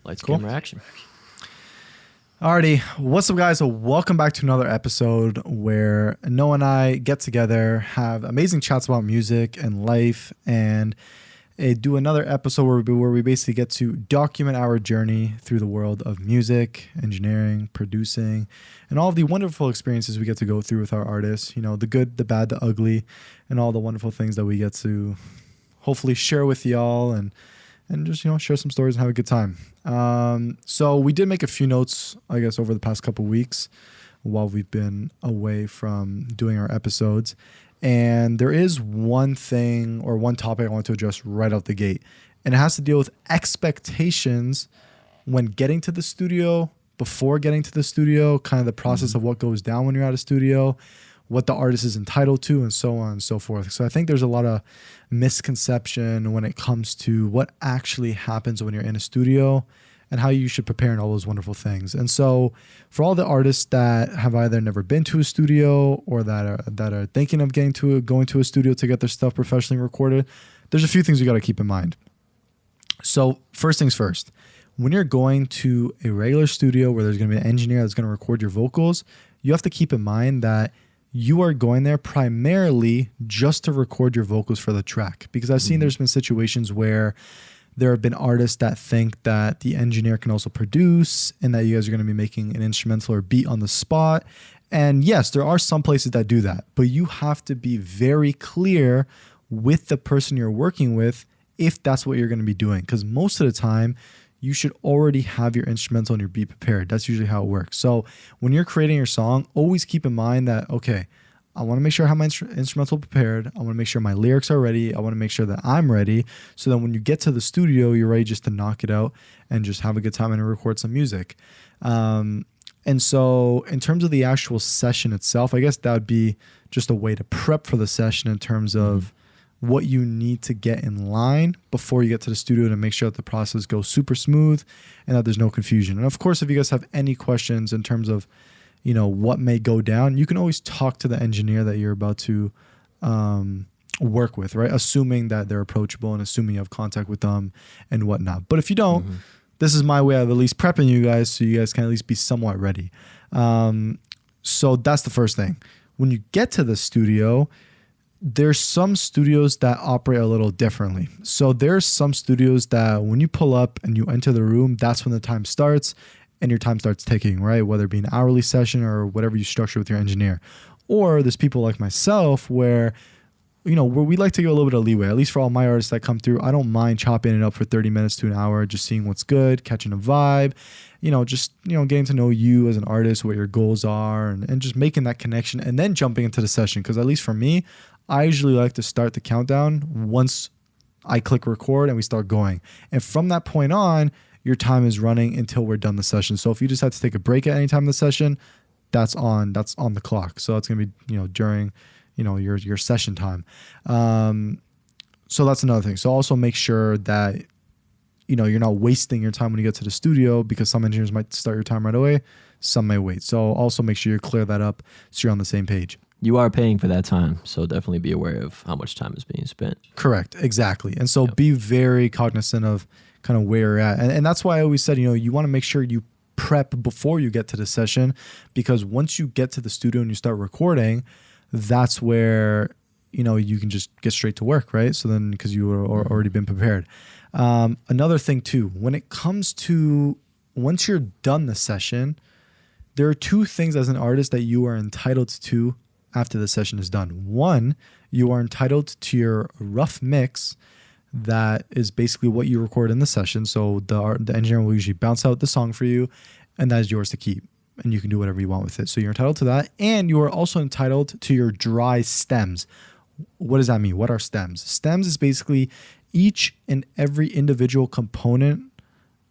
Lights, Cool. camera, action. Alrighty, what's up, guys? So welcome back to another episode where Noah and I get together, have amazing chats about music and life, and do another episode where we basically get to document our journey through the world of music, engineering, producing, and all of the wonderful experiences we get to go through with our artists. You know, the good, the bad, the ugly, and all the wonderful things that we get to hopefully share with y'all and just, you know, share some stories and have a good time. So we did make a few notes, I guess, over the past couple weeks while we've been away from doing our episodes. And there is one thing or one topic I want to address right out the gate. And it has to deal with expectations when getting to the studio, before getting to the studio, kind of the process of what goes down when you're at a studio, what the artist is entitled to, and so on and so forth. So I think there's a lot of misconception when it comes to what actually happens when you're in a studio and how you should prepare and all those wonderful things. And so for all the artists that have either never been to a studio or that are thinking of going to a studio to get their stuff professionally recorded, there's a few things you got to keep in mind. So first things first, when you're going to a regular studio where there's going to be an engineer that's going to record your vocals, you have to keep in mind that you are going there primarily just to record your vocals for the track. Because I've seen there's been situations where there have been artists that think that the engineer can also produce and that you guys are going to be making an instrumental or beat on the spot. And yes, there are some places that do that, but you have to be very clear with the person you're working with if that's what you're going to be doing. Because most of the time, you should already have your instrumental and your beat prepared. That's usually how it works. So when you're creating your song, always keep in mind that, okay, I want to make sure I have my instrumental prepared. I want to make sure my lyrics are ready. I want to make sure that I'm ready. So that when you get to the studio, you're ready just to knock it out and just have a good time and record some music. And so in terms of the actual session itself, I guess that would be just a way to prep for the session in terms of what you need to get in line before you get to the studio to make sure that the process goes super smooth and that there's no confusion. And of course, if you guys have any questions in terms of, you know, what may go down, you can always talk to the engineer that you're about to work with, right? Assuming that they're approachable and assuming you have contact with them and whatnot. But if you don't, this is my way of at least prepping you guys so you guys can at least be somewhat ready. So that's the first thing. When you get to the studio, there's some studios that operate a little differently. So there's some studios that when you pull up and you enter the room, that's when the time starts and your time starts ticking, right? Whether it be an hourly session or whatever you structure with your engineer. Or there's people like myself where, you know, where we like to give a little bit of leeway. At least for all my artists that come through, I don't mind chopping it up for 30 minutes to an hour, just seeing what's good, catching a vibe, you know, just, you know, getting to know you as an artist, what your goals are, and just making that connection and then jumping into the session. Because at least for me, I usually like to start the countdown once I click record and we start going. And from that point on, your time is running until we're done the session. So if you just had to take a break at any time in the session, that's on the clock. So that's going to be, you know, during, you know, your session time. So that's another thing. So also make sure that, you know, you're not wasting your time when you get to the studio, because some engineers might start your time right away. Some may wait. So also make sure you clear that up so you're on the same page. You are paying for that time, so definitely be aware of how much time is being spent. Correct, exactly. And so be very cognizant of kind of where you're at. And that's why I always said, you know, you want to make sure you prep before you get to the session, because once you get to the studio and you start recording, that's where, you know, you can just get straight to work, right? So then, because you were already been prepared. Another thing too, when it comes to once you're done the session, there are two things as an artist that you are entitled to after the session is done. One, you are entitled to your rough mix that is basically what you record in the session. So the engineer will usually bounce out the song for you, and that is yours to keep. And you can do whatever you want with it. So you're entitled to that. And you are also entitled to your dry stems. What does that mean? What are stems? Stems is basically each and every individual component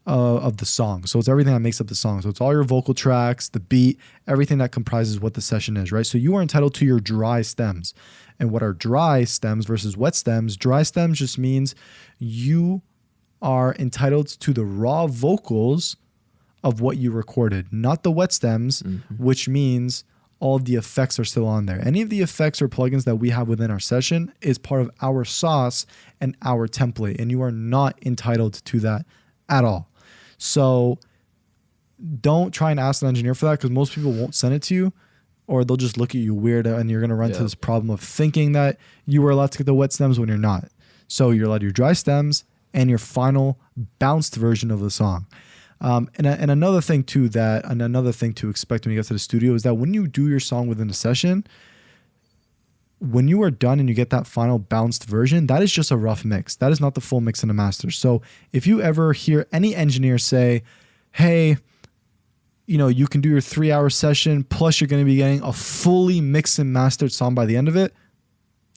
of the song. So it's everything that makes up the song. So it's all your vocal tracks, the beat, everything that comprises what the session is, right? So you are entitled to your dry stems. And what are dry stems versus wet stems? Dry stems just means you are entitled to the raw vocals of what you recorded, not the wet stems, which means all of the effects are still on there. Any of the effects or plugins that we have within our session is part of our sauce and our template, and you are not entitled to that at all. So don't try and ask an engineer for that, because most people won't send it to you, or they'll just look at you weird, and you're going to run into this problem of thinking that you were allowed to get the wet stems when you're not. So you're allowed your dry stems and your final bounced version of the song. And another thing too, another thing to expect when you get to the studio is that when you do your song within a session, when you are done and you get that final bounced version, that is just a rough mix. That is not the full mix and the master. So if you ever hear any engineer say, hey, you can do your 3-hour session, plus you're going to be getting a fully mixed and mastered song by the end of it,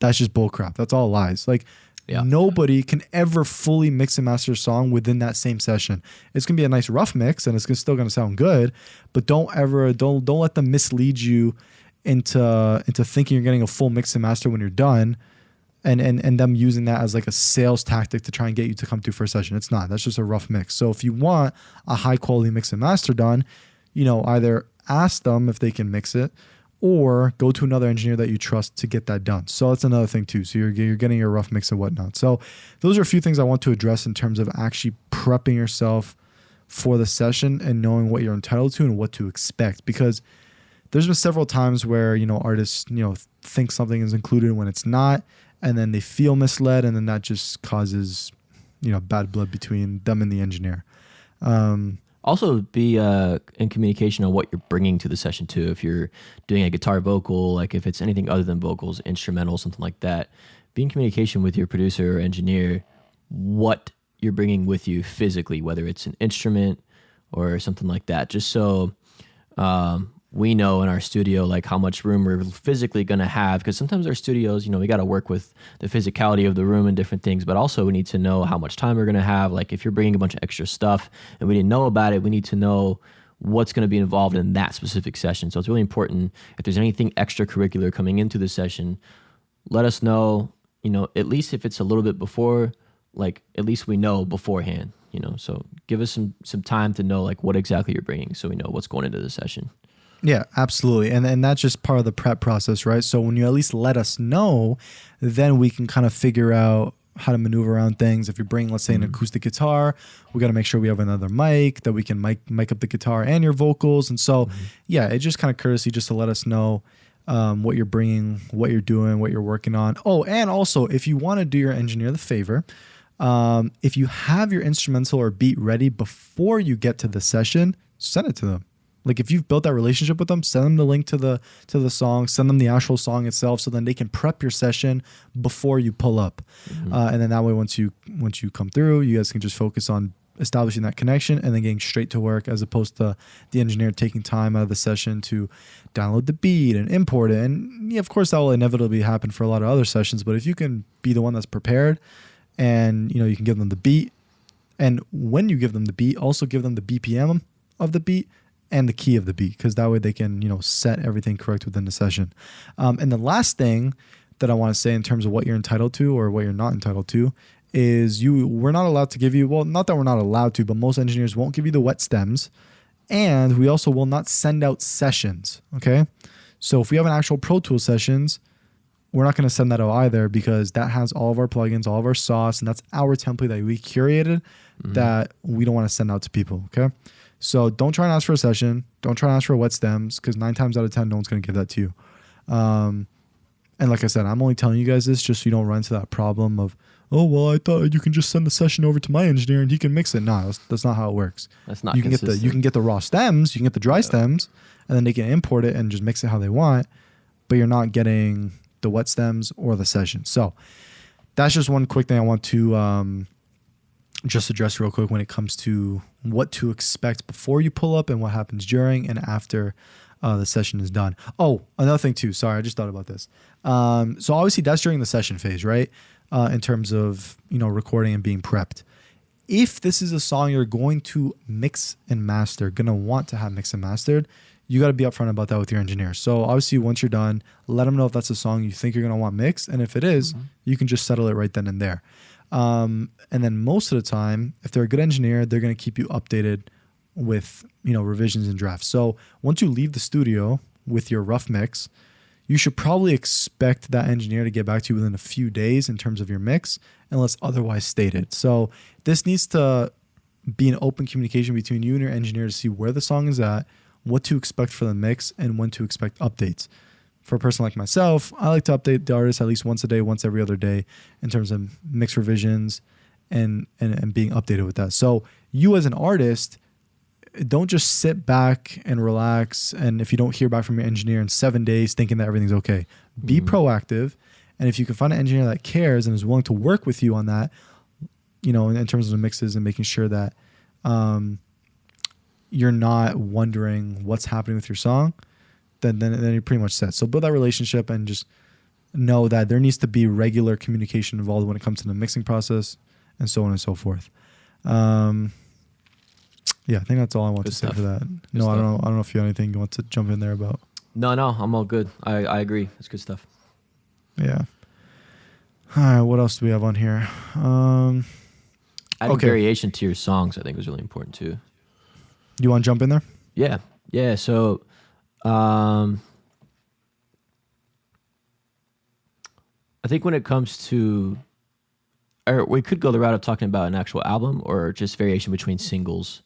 that's just bullcrap. That's all lies. Like, nobody can ever fully mix and master a song within that same session. It's going to be a nice rough mix, and it's still going to sound good, but don't let them mislead you into thinking you're getting a full mix and master when you're done, and them using that as like a sales tactic to try and get you to come through for a session. It's not. That's just a rough mix. So if you want a high quality mix and master done, either ask them if they can mix it, or go to another engineer that you trust to get that done. So that's another thing too. So you're getting your rough mix and whatnot. So those are a few things I want to address in terms of actually prepping yourself for the session and knowing what you're entitled to and what to expect. Because there's been several times where, artists, think something is included when it's not, and then they feel misled, and then that just causes, bad blood between them and the engineer. Also, be in communication on what you're bringing to the session too. If you're doing a guitar vocal, like if it's anything other than vocals, instrumental, something like that, be in communication with your producer or engineer what you're bringing with you physically, whether it's an instrument or something like that, just so we know in our studio like how much room we're physically going to have, because sometimes our studios, we got to work with the physicality of the room and different things, but also we need to know how much time we're going to have. Like if you're bringing a bunch of extra stuff and we didn't know about it, we need to know what's going to be involved in that specific session. So it's really important, if there's anything extracurricular coming into the session, let us know, at least if it's a little bit before, like at least we know beforehand, so give us some time to know like what exactly you're bringing, so we know what's going into the session. Yeah, absolutely. And that's just part of the prep process, right? So when you at least let us know, then we can kind of figure out how to maneuver around things. If you're bringing, let's say, an acoustic guitar, we got to make sure we have another mic that we can mic up the guitar and your vocals. And so, yeah, it's just kind of courtesy just to let us know what you're bringing, what you're doing, what you're working on. Oh, and also, if you want to do your engineer the favor, if you have your instrumental or beat ready before you get to the session, send it to them. Like if you've built that relationship with them, send them the link to the song, send them the actual song itself, so then they can prep your session before you pull up. And then that way, once you come through, you guys can just focus on establishing that connection and then getting straight to work, as opposed to the engineer taking time out of the session to download the beat and import it. And yeah, of course, that will inevitably happen for a lot of other sessions. But if you can be the one that's prepared, and you can give them the beat, and when you give them the beat, also give them the BPM of the beat and the key of the beat, because that way they can, set everything correct within the session. And the last thing that I want to say in terms of what you're entitled to or what you're not entitled to is we're not allowed to give you, well, not that we're not allowed to, but most engineers won't give you the wet stems, and we also will not send out sessions. Okay. So if we have an actual Pro Tools sessions, we're not going to send that out either, because that has all of our plugins, all of our sauce, and that's our template that we curated that we don't want to send out to people. Okay. So don't try and ask for a session. Don't try and ask for wet stems, because 9 times out of 10, no one's going to give that to you. And like I said, I'm only telling you guys this just so you don't run into that problem of, oh, well, I thought you can just send the session over to my engineer and he can mix it. No, that's not how it works. That's not you can consistent. you can get the raw stems, you can get the dry stems, and then they can import it and just mix it how they want, but you're not getting the wet stems or the session. So that's just one quick thing I want to just address real quick when it comes to what to expect before you pull up and what happens during and after the session is done. Oh, another thing too. Sorry, I just thought about this. So obviously that's during the session phase, right? In terms of, recording and being prepped. If this is a song you're going to mix and master, going to want to have mixed and mastered, you got to be upfront about that with your engineer. So obviously once you're done, let them know if that's a song you think you're going to want mixed. And if it is, you can just settle it right then and there. And then most of the time, if they're a good engineer, they're going to keep you updated with, revisions and drafts. So once you leave the studio with your rough mix, you should probably expect that engineer to get back to you within a few days in terms of your mix, unless otherwise stated. So this needs to be an open communication between you and your engineer to see where the song is at, what to expect for the mix, and when to expect updates. For a person like myself, I like to update the artist at least once a day, once every other day, in terms of mix revisions and being updated with that. So you as an artist, don't just sit back and relax. And if you don't hear back from your engineer in 7 days, thinking that everything's okay, be proactive. And if you can find an engineer that cares and is willing to work with you on that, you know, in terms of the mixes and making sure that you're not wondering what's happening with your song, then you're pretty much set. So build that relationship and just know that there needs to be regular communication involved when it comes to the mixing process and so on and so forth. Yeah, I think that's all I want to say for that. No, I don't know if you have anything you want to jump in there about. No, I'm all good. I agree. It's good stuff. Yeah. All right, what else do we have on here? Adding variation to your songs, I think, was really important too. You want to jump in there? Yeah. So, I think when it comes to, or we could go the route of talking about an actual album or just variation between singles.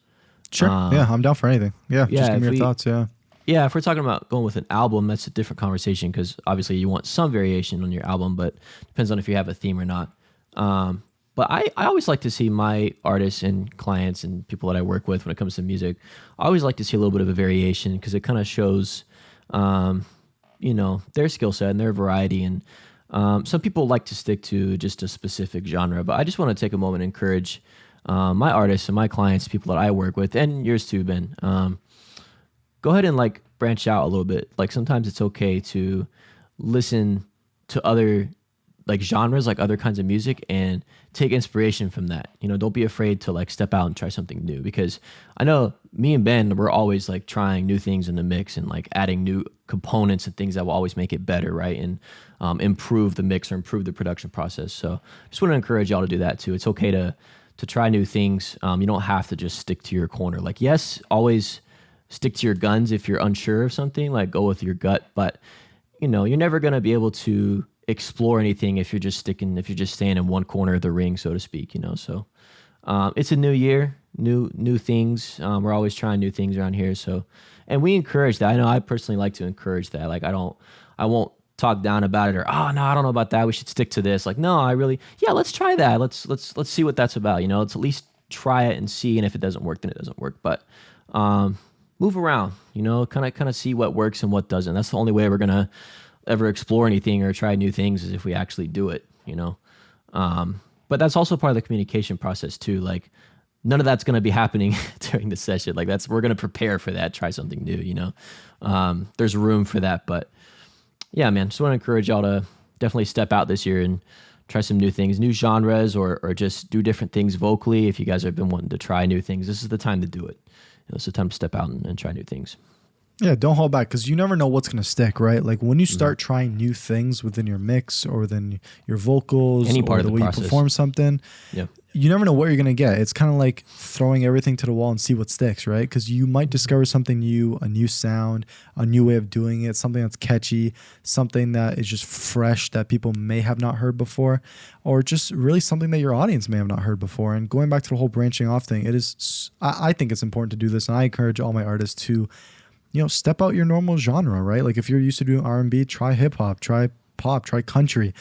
Sure. Yeah, I'm down for anything. Yeah, just give me your thoughts. Yeah. Yeah, if we're talking about going with an album, that's a different conversation because obviously you want some variation on your album, but depends on if you have a theme or not. But I always like to see my artists and clients and people that I work with when it comes to music, I always like to see a little bit of a variation because it kind of shows, their skill set and their variety. And some people like to stick to just a specific genre, but I just want to take a moment and encourage my artists and my clients, people that I work with, and yours too, Ben. Go ahead and like branch out a little bit. Like sometimes it's okay to listen to other like genres, like other kinds of music, and take inspiration from that. You know, don't be afraid to like step out and try something new, because I know me and Ben, we're always like trying new things in the mix and like adding new components and things that will always make it better, right? And improve the mix or improve the production process. So just want to encourage y'all to do that too. It's okay to try new things. You don't have to just stick to your corner. Like, yes, always stick to your guns if you're unsure of something, like go with your gut, but you know, you're never going to be able to explore anything if you're just staying in one corner of the ring, so to speak, you know? So, it's a new year, new things. We're always trying new things around here. So, and we encourage that. I know I personally like to encourage that. Like, I won't talk down about it or, oh no, I don't know about that, we should stick to this. Like, no, let's try that. Let's see what that's about. You know, let's at least try it and see. And if it doesn't work, then it doesn't work. But, move around, you know, kind of see what works and what doesn't. That's the only way we're going to ever explore anything or try new things, is if we actually do it, you know? But that's also part of the communication process too. Like, none of that's going to be happening during the session. Like, we're going to prepare for that, try something new, you know? There's room for that, but yeah, man, just want to encourage y'all to definitely step out this year and try some new things, new genres, or just do different things vocally. If you guys have been wanting to try new things, this is the time to do it. You know, it's the time to step out and try new things. Yeah, don't hold back, because you never know what's going to stick, right? Like when you start trying new things within your mix or within your vocals, any part or of the way process. You perform something, you never know what you're going to get. It's kind of like throwing everything to the wall and see what sticks, right? Because you might discover something new, a new sound, a new way of doing it, something that's catchy, something that is just fresh that people may have not heard before, or just really something that your audience may have not heard before. And going back to the whole branching off thing, I think it's important to do this, and I encourage all my artists to, you know, step out your normal genre, right? Like if you're used to doing R&B, try hip hop, try pop, try country.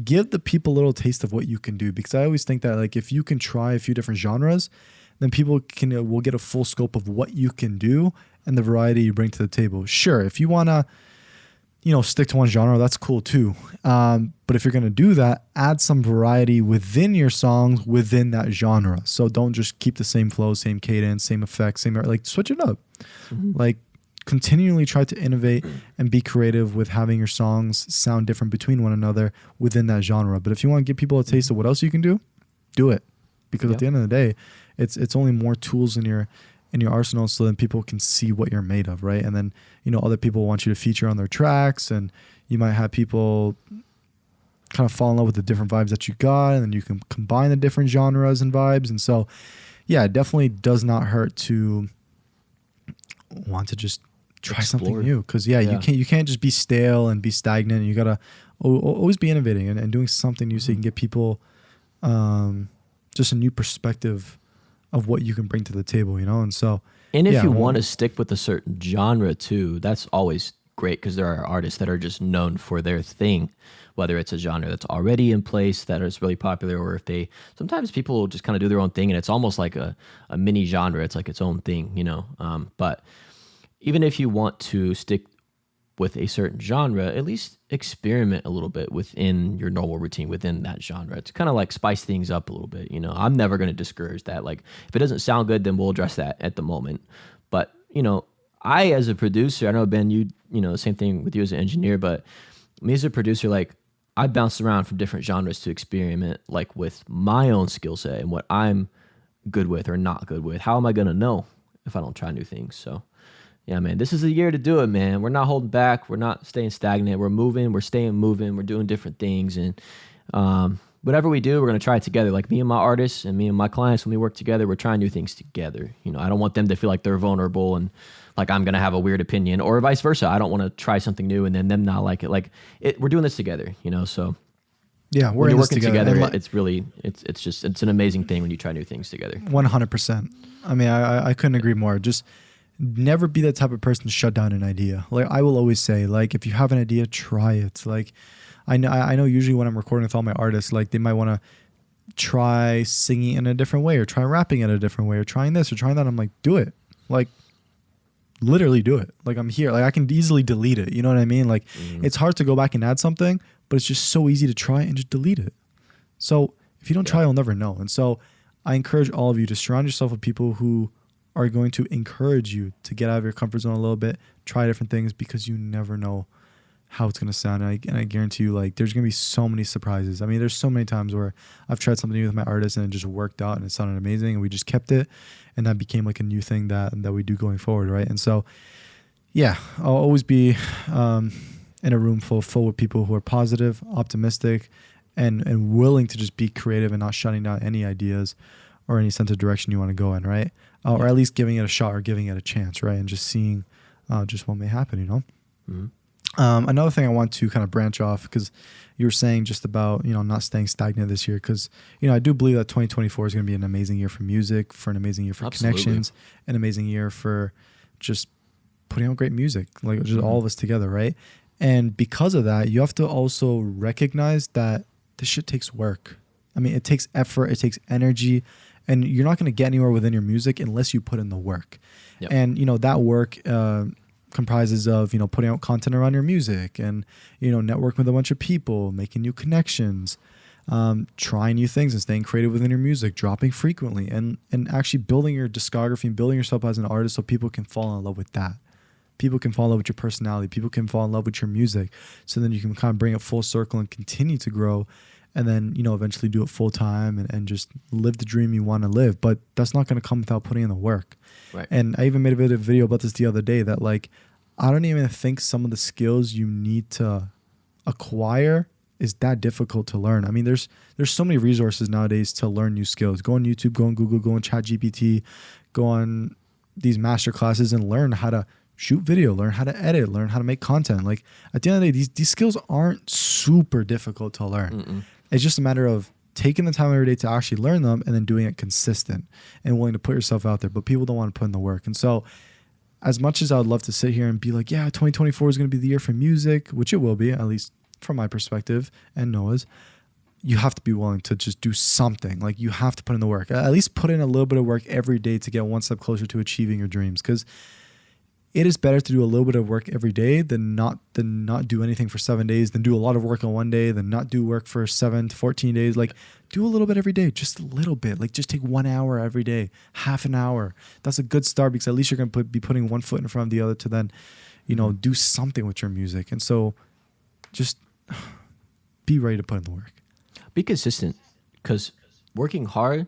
Give the people a little taste of what you can do, because I always think that like if you can try a few different genres, then people will get a full scope of what you can do and the variety you bring to the table. Sure, if you want to, you know, stick to one genre, that's cool too. But if you're going to do that, add some variety within your songs within that genre. So don't just keep the same flow, same cadence, same effects, like switch it up. Like, continually try to innovate and be creative with having your songs sound different between one another within that genre. But if you want to give people a taste of what else you can do it. Because at the end of the day, it's only more tools in your arsenal, so then people can see what you're made of, right? And then, you know, other people want you to feature on their tracks, and you might have people kind of fall in love with the different vibes that you got, and then you can combine the different genres and vibes. And so, yeah, it definitely does not hurt to want to just try something new, because you can't just be stale and be stagnant. You gotta always be innovating and doing something new, so you can get people just a new perspective of what you can bring to the table, you know? And so, And if yeah, you well, want to stick with a certain genre too, that's always great because there are artists that are just known for their thing, whether it's a genre that's already in place that is really popular, or if they sometimes people will just kind of do their own thing and it's almost like a mini genre. It's like its own thing, you know. But even if you want to stick with a certain genre, at least experiment a little bit within your normal routine within that genre. It's kind of like spice things up a little bit. You know, I'm never going to discourage that. Like, if it doesn't sound good, then we'll address that at the moment. But, you know, I, as a producer, I know, Ben, you know, the same thing with you as an engineer, but me as a producer, like, I bounce around from different genres to experiment, like, with my own skill set and what I'm good with or not good with. How am I going to know if I don't try new things? So, yeah, man, this is the year to do it, man. We're not holding back. We're not staying stagnant. We're moving. We're staying moving. We're doing different things. And whatever we do, we're going to try it together. Like me and my artists and me and my clients, when we work together, we're trying new things together. You know, I don't want them to feel like they're vulnerable and like I'm going to have a weird opinion, or vice versa. I don't want to try something new and then them not like it. Like we're doing this together, you know, so. yeah, we're When in you're this working together. together, it's really, it's an amazing thing when you try new things together. 100%. I mean, I couldn't agree more. Just never be that type of person to shut down an idea. Like I will always say, like, if you have an idea, try it. Like I know usually when I'm recording with all my artists, like they might want to try singing in a different way or try rapping in a different way or trying this or trying that. I'm like, do it. Like literally do it. Like I'm here. Like I can easily delete it. You know what I mean? Like it's hard to go back and add something, but it's just so easy to try and just delete it. So if you don't try, you'll never know. And so I encourage all of you to surround yourself with people who are going to encourage you to get out of your comfort zone a little bit, try different things, because you never know how it's going to sound. And I guarantee you, like, there's going to be so many surprises. I mean, there's so many times where I've tried something new with my artist and it just worked out and it sounded amazing and we just kept it. And that became like a new thing that we do going forward. Right. And so, yeah, I'll always be in a room full with people who are positive, optimistic, and willing to just be creative and not shutting down any ideas or any sense of direction you want to go in, right? Or at least giving it a shot or giving it a chance, right? And just seeing just what may happen, you know? Mm-hmm. Another thing I want to kind of branch off, because you were saying just about, you know, not staying stagnant this year, because, you know, I do believe that 2024 is going to be an amazing year for music, for an amazing year for connections, an amazing year for just putting out great music, like just all of us together, right? And because of that, you have to also recognize that this shit takes work. I mean, it takes effort, it takes energy, and you're not going to get anywhere within your music unless you put in the work. Yep. And, you know, that work comprises of, you know, putting out content around your music and, you know, networking with a bunch of people, making new connections, trying new things and staying creative within your music, dropping frequently, and actually building your discography and building yourself as an artist so people can fall in love with that. People can fall in love with your personality. People can fall in love with your music. So then you can kind of bring it full circle and continue to grow. And then, you know, eventually do it full time and just live the dream you want to live. But that's not going to come without putting in the work. Right. And I even made a video about this the other day that, like, I don't even think some of the skills you need to acquire is that difficult to learn. I mean, there's so many resources nowadays to learn new skills. Go on YouTube, go on Google, go on ChatGPT, go on these master classes and learn how to shoot video, learn how to edit, learn how to make content. Like, at the end of the day, these skills aren't super difficult to learn. Mm-mm. It's just a matter of taking the time every day to actually learn them and then doing it consistent and willing to put yourself out there. But people don't want to put in the work. And so as much as I would love to sit here and be like, yeah, 2024 is going to be the year for music, which it will be, at least from my perspective and Noah's, you have to be willing to just do something. Like, you have to put in the work. At least put in a little bit of work every day to get one step closer to achieving your dreams. Because it is better to do a little bit of work every day than not do anything for 7 days, than do a lot of work on one day, than not do work for 7 to 14 days. Like, do a little bit every day, just a little bit. Like, just take 1 hour every day, half an hour. That's a good start, because at least you're going to be putting one foot in front of the other to then, you know, do something with your music. And so just be ready to put in the work. Be consistent, because working hard,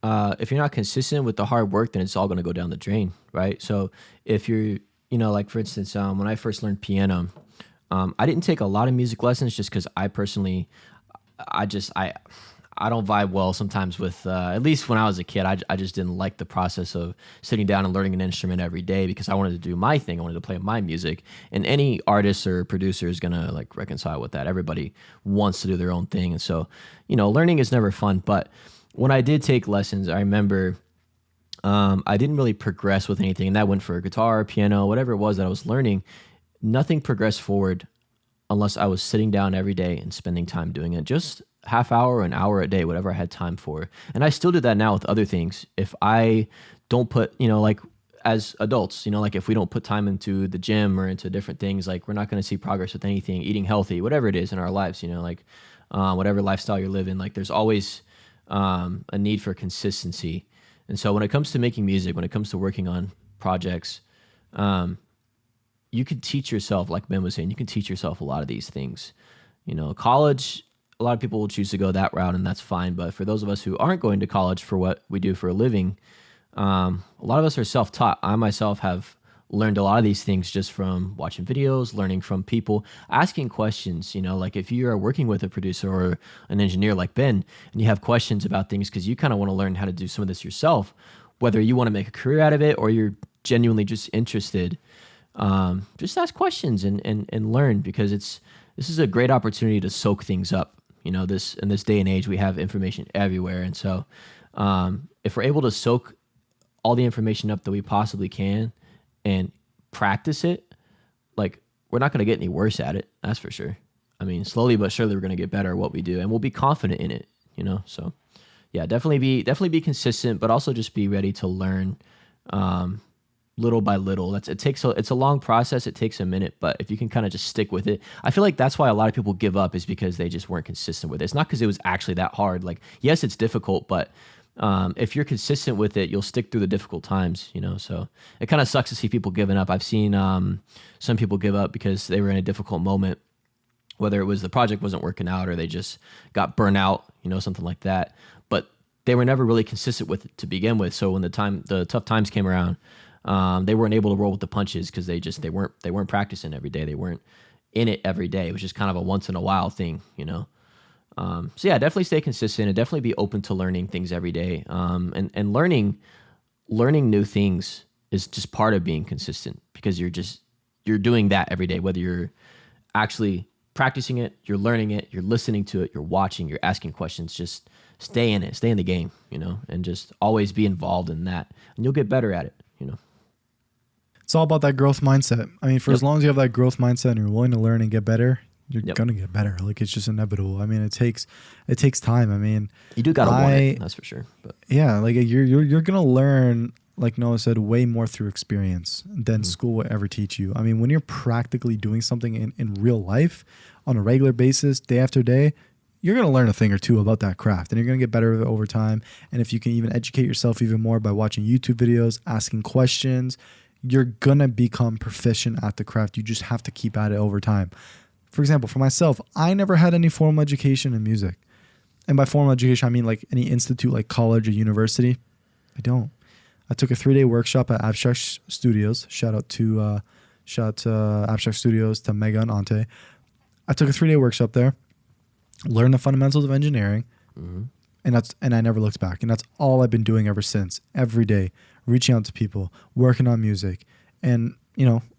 if you're not consistent with the hard work, then it's all going to go down the drain, right? So if you're, you know, like, for instance, when I first learned piano, I didn't take a lot of music lessons just because I personally, I don't vibe well sometimes with, at least when I was a kid, I just didn't like the process of sitting down and learning an instrument every day, because I wanted to do my thing. I wanted to play my music. And any artist or producer is going to, like, reconcile with that. Everybody wants to do their own thing. And so, you know, learning is never fun. But when I did take lessons, I remember I didn't really progress with anything. And that went for guitar, piano, whatever it was that I was learning. Nothing progressed forward unless I was sitting down every day and spending time doing it. Just half hour, an hour a day, whatever I had time for. And I still do that now with other things. If I don't put, like as adults, like if we don't put time into the gym or into different things, like we're not going to see progress with anything, eating healthy, whatever it is in our lives, whatever lifestyle you're living, like there's always a need for consistency. And so when it comes to making music, when it comes to working on projects, you can teach yourself, like Ben was saying, you can teach yourself a lot of these things. College, a lot of people will choose to go that route, and that's fine. But for those of us who aren't going to college for what we do for a living, a lot of us are self-taught. I myself have learned a lot of these things just from watching videos, learning from people, asking questions. Like if you are working with a producer or an engineer like Ben, and you have questions about things because you kind of want to learn how to do some of this yourself, whether you want to make a career out of it or you're genuinely just interested, just ask questions and learn, because this is a great opportunity to soak things up. In this day and age, we have information everywhere. And so if we're able to soak all the information up that we possibly can and practice it, like we're not going to get any worse at it. That's for sure. I mean, slowly but surely we're going to get better at what we do, and we'll be confident in it, So yeah, definitely be consistent, but also just be ready to learn, little by little. It's a long process. It takes a minute, but if you can kind of just stick with it, I feel like that's why a lot of people give up, is because they just weren't consistent with it. It's not because it was actually that hard. Like, yes, it's difficult, but if you're consistent with it, you'll stick through the difficult times, So it kind of sucks to see people giving up. I've seen some people give up because they were in a difficult moment, whether it was the project wasn't working out or they just got burnt out, something like that. But they were never really consistent with it to begin with. So when the tough times came around, they weren't able to roll with the punches because they weren't practicing every day. They weren't in it every day. It was just kind of a once in a while thing, So yeah, definitely stay consistent and definitely be open to learning things every day. And learning new things is just part of being consistent, because you're doing that every day, whether you're actually practicing it, you're learning it, you're listening to it, you're watching, you're asking questions. Just stay in it, stay in the game, and just always be involved in that, and you'll get better at it, It's all about that growth mindset. I mean, for as long as you have that growth mindset and you're willing to learn and get better, you're gonna get better. Like, it's just inevitable. I mean, it takes time. I mean, you do gotta want it, that's for sure. But yeah, like you're gonna learn, like Noah said, way more through experience than school will ever teach you. I mean, when you're practically doing something in real life on a regular basis, day after day, you're going to learn a thing or two about that craft, and you're going to get better at it over time. And if you can even educate yourself even more by watching YouTube videos, asking questions, you're going to become proficient at the craft. You just have to keep at it over time. For example, for myself, I never had any formal education in music. And by formal education, I mean like any institute like college or university. I don't. I took a 3-day workshop at Abstract Studios. Shout out to Abstract Studios, to Mega and Ante. I took a 3-day workshop there, learned the fundamentals of engineering, and I never looked back. And that's all I've been doing ever since. Every day, reaching out to people, working on music. And,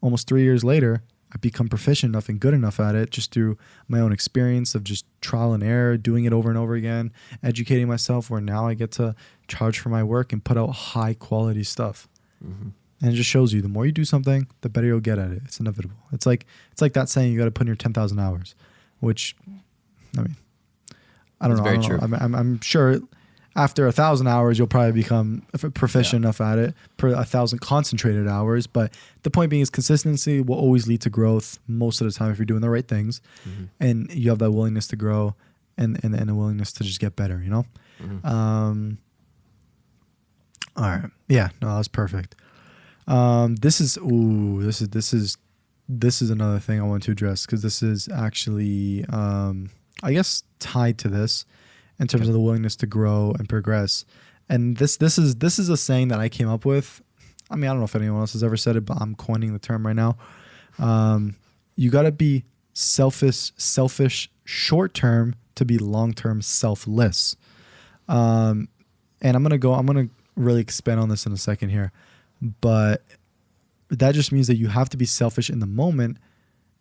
almost 3 years later, I've become proficient enough and good enough at it just through my own experience of just trial and error, doing it over and over again, educating myself, where now I get to charge for my work and put out high quality stuff. And it just shows you, the more you do something, the better you'll get at it. It's inevitable. It's like that saying, you got to put in your 10,000 hours, which, I mean, I don't know. Very true. I'm sure after 1,000 hours, you'll probably become proficient enough at it, per 1,000 concentrated hours. But the point being is, consistency will always lead to growth most of the time if you're doing the right things, and you have that willingness to grow and a willingness to just get better, All right. Yeah, no, that's perfect. This is another thing I want to address, because this is actually, I guess, tied to this in terms of the willingness to grow and progress. And this is a saying that I came up with. I mean, I don't know if anyone else has ever said it, but I'm coining the term right now. You got to be selfish short term to be long term selfless. And I'm gonna really expand on this in a second here, but that just means that you have to be selfish in the moment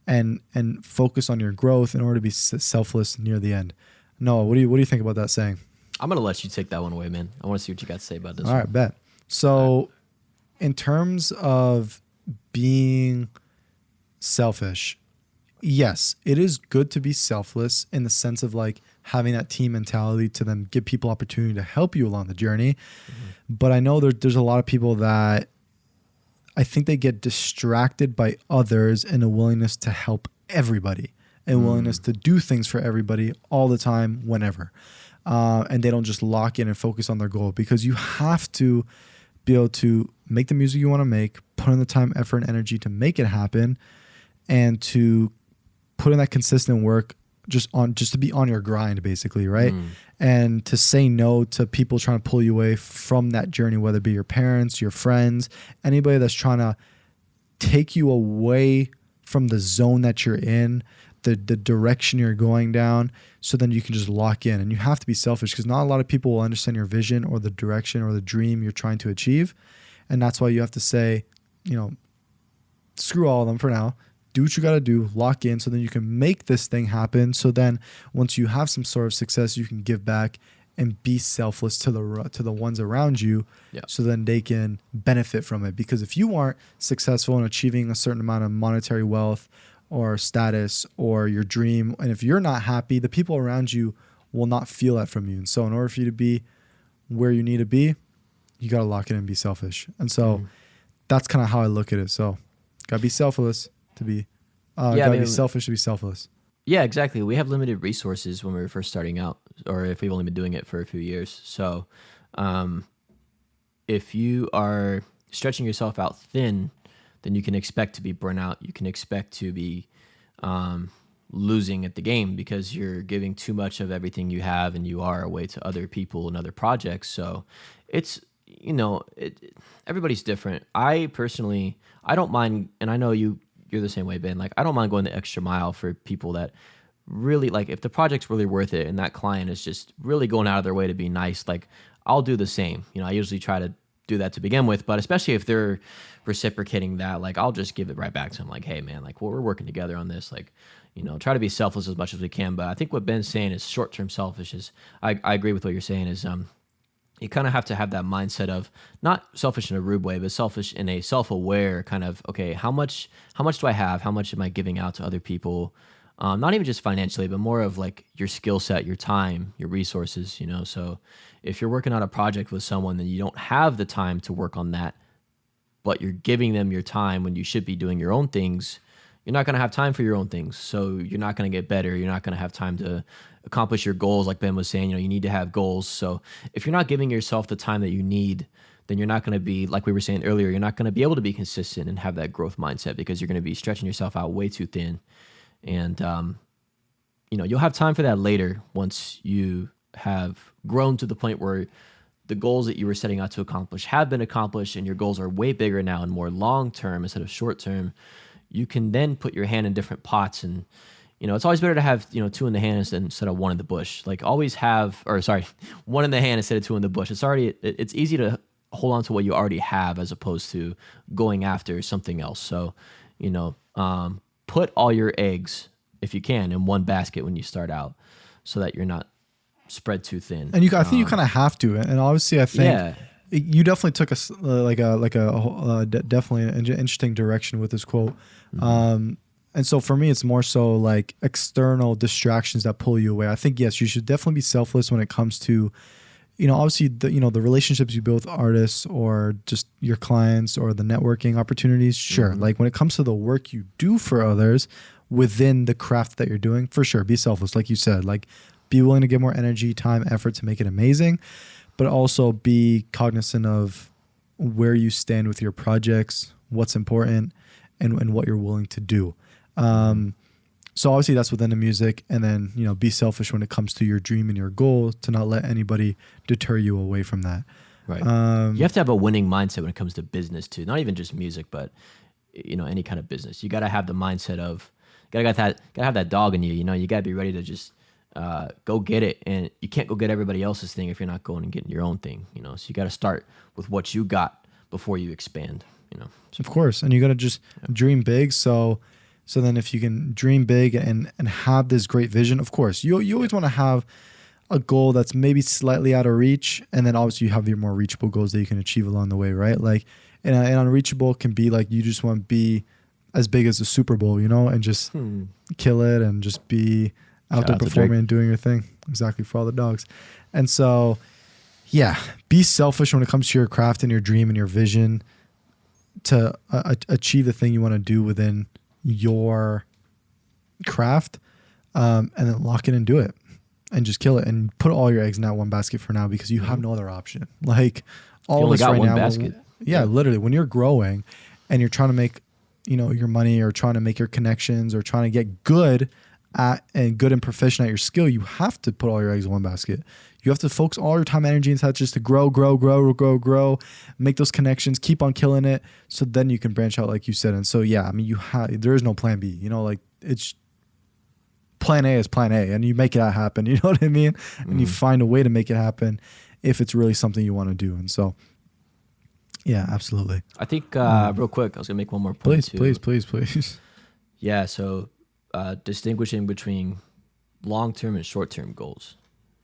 and focus on your growth in order to be selfless near the end. Noah, what do you think about that saying? I'm gonna let you take that one away, man. I want to see what you got to say about this. All right, bet. So in terms of being selfish, yes, it is good to be selfless in the sense of like having that team mentality to then give people opportunity to help you along the journey. But I know there's a lot of people that I think they get distracted by others in a willingness to help everybody and willingness to do things for everybody all the time, whenever. And they don't just lock in and focus on their goal, because you have to be able to make the music you want to make, put in the time, effort, and energy to make it happen, and to put in that consistent work just to be on your grind, basically, right? And to say no to people trying to pull you away from that journey, whether it be your parents, your friends, anybody that's trying to take you away from the zone that you're in, the direction you're going down, so then you can just lock in. And you have to be selfish, because not a lot of people will understand your vision or the direction or the dream you're trying to achieve. And that's why you have to say, screw all of them for now. Do what you got to do, lock in, so then you can make this thing happen. So then once you have some sort of success, you can give back and be selfless to the ones around you, so then they can benefit from it. Because if you aren't successful in achieving a certain amount of monetary wealth or status or your dream, and if you're not happy, the people around you will not feel that from you. And so in order for you to be where you need to be, you got to lock in and be selfish. And so that's kind of how I look at it. So got to be selfless to be, be selfish to be selfless. Yeah, exactly. We have limited resources when we were first starting out, or if we've only been doing it for a few years. So if you are stretching yourself out thin, then you can expect to be burnt out. You can expect to be losing at the game, because you're giving too much of everything you have and you are away to other people and other projects. So it's, everybody's different. I personally, I don't mind, and I know you're the same way, Ben. Like, I don't mind going the extra mile for people that really, like, if the project's really worth it and that client is just really going out of their way to be nice, like, I'll do the same. I usually try to do that to begin with, but especially if they're reciprocating that, like, I'll just give it right back to them. Like, hey man, like, we're working together on this. Like, try to be selfless as much as we can. But I think what Ben's saying is short-term selfish. Is I agree with what you're saying, is you kind of have to have that mindset of not selfish in a rude way, but selfish in a self-aware kind of, okay, how much do I have? How much am I giving out to other people? Not even just financially, but more of like your skill set, your time, your resources, So if you're working on a project with someone, then you don't have the time to work on that, but you're giving them your time when you should be doing your own things, you're not going to have time for your own things. So you're not going to get better. You're not going to have time to accomplish your goals. Like Ben was saying, you need to have goals. So if you're not giving yourself the time that you need, then you're not going to be, like we were saying earlier, you're not going to be able to be consistent and have that growth mindset, because you're going to be stretching yourself out way too thin. And, you'll have time for that later, once you have grown to the point where the goals that you were setting out to accomplish have been accomplished, and your goals are way bigger now and more long-term instead of short-term. You can then put your hand in different pots, and, it's always better to have, two in the hand instead of one in the bush. Like, always have, one in the hand instead of two in the bush. It's easy to hold on to what you already have as opposed to going after something else. So, put all your eggs, if you can, in one basket when you start out, so that you're not spread too thin. And I think you kind of have to. And obviously, I think you definitely took definitely an interesting direction with this quote. And so for me, it's more so like external distractions that pull you away. I think, yes, you should definitely be selfless when it comes to, obviously the relationships you build with artists or just your clients or the networking opportunities. Sure. Like, when it comes to the work you do for others within the craft that you're doing, for sure, be selfless. Like you said, like, be willing to give more energy, time, effort to make it amazing, but also be cognizant of where you stand with your projects, what's important, and what you're willing to do. So obviously that's within the music, and then, be selfish when it comes to your dream and your goal, to not let anybody deter you away from that. Right. You have to have a winning mindset when it comes to business too. Not even just music, but any kind of business. You got to have the mindset of, gotta have that dog in you. You got to be ready to just go get it, and you can't go get everybody else's thing if you're not going and getting your own thing. So you got to start with what you got before you expand. Of course, and you got to just dream big. So then if you can dream big and have this great vision, of course, you always want to have a goal that's maybe slightly out of reach, and then obviously you have your more reachable goals that you can achieve along the way, right? Like, and unreachable can be like you just want to be as big as the Super Bowl, you know, and just kill it and just be out there performing and doing your thing. Exactly, for all the dogs. And so, yeah, be selfish when it comes to your craft and your dream and your vision to achieve the thing you want to do within your craft, and then lock in and do it and just kill it and put all your eggs in that one basket for now, because you have no other option. Like all only this got right one now, basket. yeah, literally when you're growing and you're trying to make, you know, your money, or trying to make your connections, or trying to get good at and good and proficient at your skill, you have to put all your eggs in one basket. You have to focus all your time, energy, and just to grow, make those connections, keep on killing it, so then you can branch out, like you said. And so, yeah, I mean, there is no plan B. You know, like it's plan A is plan A, and you make it happen. You know what I mean? And you find a way to make it happen if it's really something you want to do. And so, yeah, absolutely. I think real quick, I was gonna make one more point. Please. Yeah. So distinguishing between long-term and short-term goals,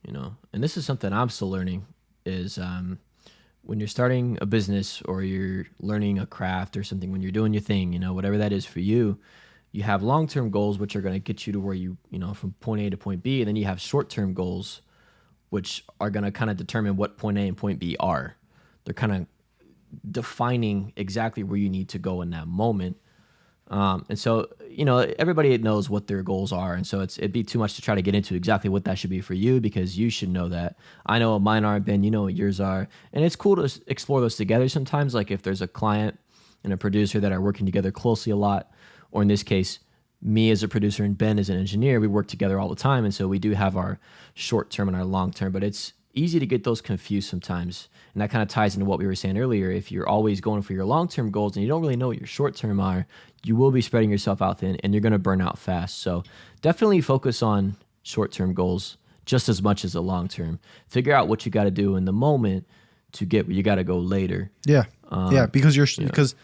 you know, and this is something I'm still learning, is when you're starting a business or you're learning a craft or something, when you're doing your thing, you know, whatever that is for you, you have long-term goals, which are going to get you to where you know, from point A to point B. And then you have short-term goals, which are going to kind of determine what point A and point B are. They're kind of defining exactly where you need to go in that moment. And so, you know, everybody knows what their goals are. And so it'd be too much to try to get into exactly what that should be for you, because you should know that. I know what mine are, Ben, you know what yours are. And it's cool to explore those together sometimes. Like if there's a client and a producer that are working together closely a lot, or in this case, me as a producer and Ben as an engineer, we work together all the time. And so we do have our short term and our long term, but it's easy to get those confused sometimes. And that kind of ties into what we were saying earlier. If you're always going for your long-term goals and you don't really know what your short-term are, you will be spreading yourself out thin and you're going to burn out fast. So definitely focus on short-term goals just as much as the long-term. Figure out what you got to do in the moment to get where you got to go later. Yeah. Because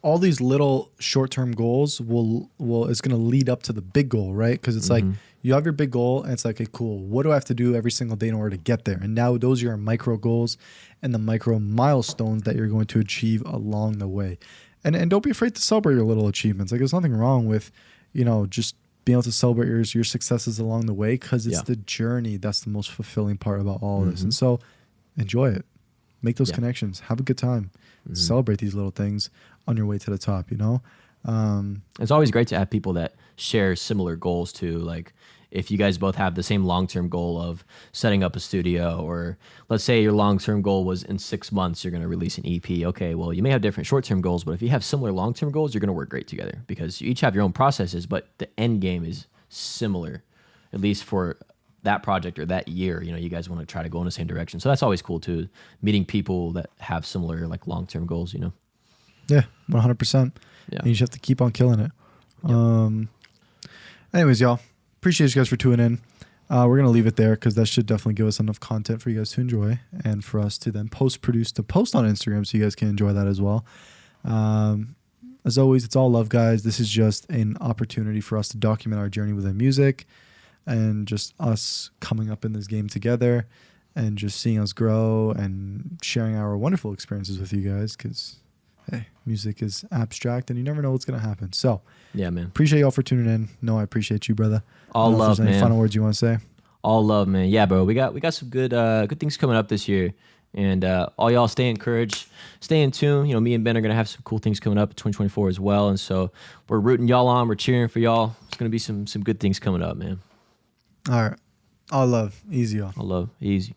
all these little short-term goals it's going to lead up to the big goal, right? Because it's like you have your big goal and it's like, okay, cool. What do I have to do every single day in order to get there? And now those are your micro goals and the micro milestones that you're going to achieve along the way. And don't be afraid to celebrate your little achievements. Like there's nothing wrong with, you know, just being able to celebrate your successes along the way, because it's the journey that's the most fulfilling part about all of this. And so enjoy it. Make those connections. Have a good time. Celebrate these little things on your way to the top, you know? It's always great to have people that share similar goals too. Like if you guys both have the same long-term goal of setting up a studio, or let's say your long-term goal was in 6 months, you're going to release an EP. Okay, well, you may have different short-term goals, but if you have similar long-term goals, you're going to work great together, because you each have your own processes, but the end game is similar, at least for that project or that year. You know, you guys want to try to go in the same direction. So that's always cool too, meeting people that have similar like long-term goals, you know? Yeah, 100%. Yeah. And you just have to keep on killing it. Yep. Anyways, y'all, appreciate you guys for tuning in. We're going to leave it there, because that should definitely give us enough content for you guys to enjoy, and for us to then post-produce to post on Instagram so you guys can enjoy that as well. As always, it's all love, guys. This is just an opportunity for us to document our journey within music, and just us coming up in this game together, and just seeing us grow and sharing our wonderful experiences with you guys, because hey, music is abstract and you never know what's going to happen. So, yeah, man. Appreciate y'all for tuning in. No, I appreciate you, brother. All love, man. Any final words you want to say? All love, man. Yeah, bro. We got some good things coming up this year. And all y'all stay encouraged, stay in tune. You know, me and Ben are going to have some cool things coming up in 2024 as well. And so we're rooting y'all on. We're cheering for y'all. It's going to be some good things coming up, man. All right. All love. Easy, y'all. All love. Easy.